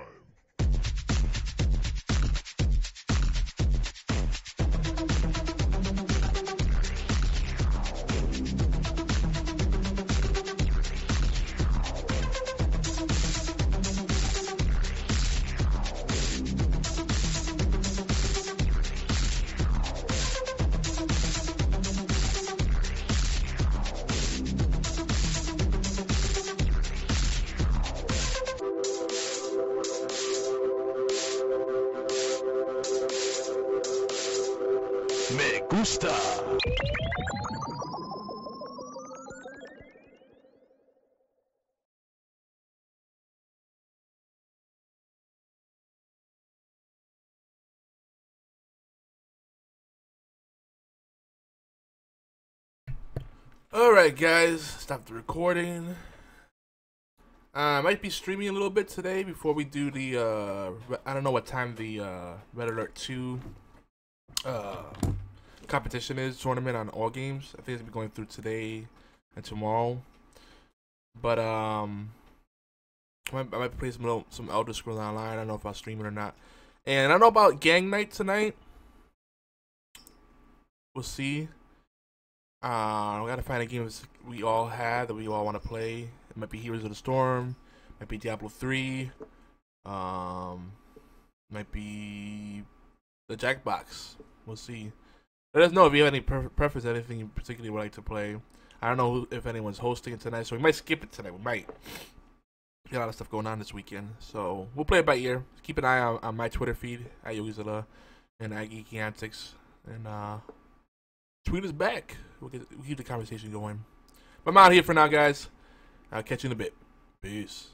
Me gusta.
Alright guys, stop the recording. I might be streaming a little bit today before we do the, I don't know what time the Red Alert 2 competition is, tournament on all games. I think it's going to be going through today and tomorrow. But, I might play some Elder Scrolls Online. I don't know if I'll stream it or not. And I don't know about Gang Night tonight. We'll see. We gotta find a game we all have that we all want to play. It might be Heroes of the Storm, might be Diablo 3, might be the Jackbox. We'll see. Let us know if you have any preference, anything you particularly would like to play. I don't know if anyone's hosting it tonight, so we might skip it tonight. We might. Got a lot of stuff going on this weekend, so we'll play it by ear. Keep an eye on my Twitter feed at Yogizilla and at Geeky Antics, and tweet us back. We'll keep the conversation going. But I'm out here for now, guys. I'll catch you in a bit. Peace.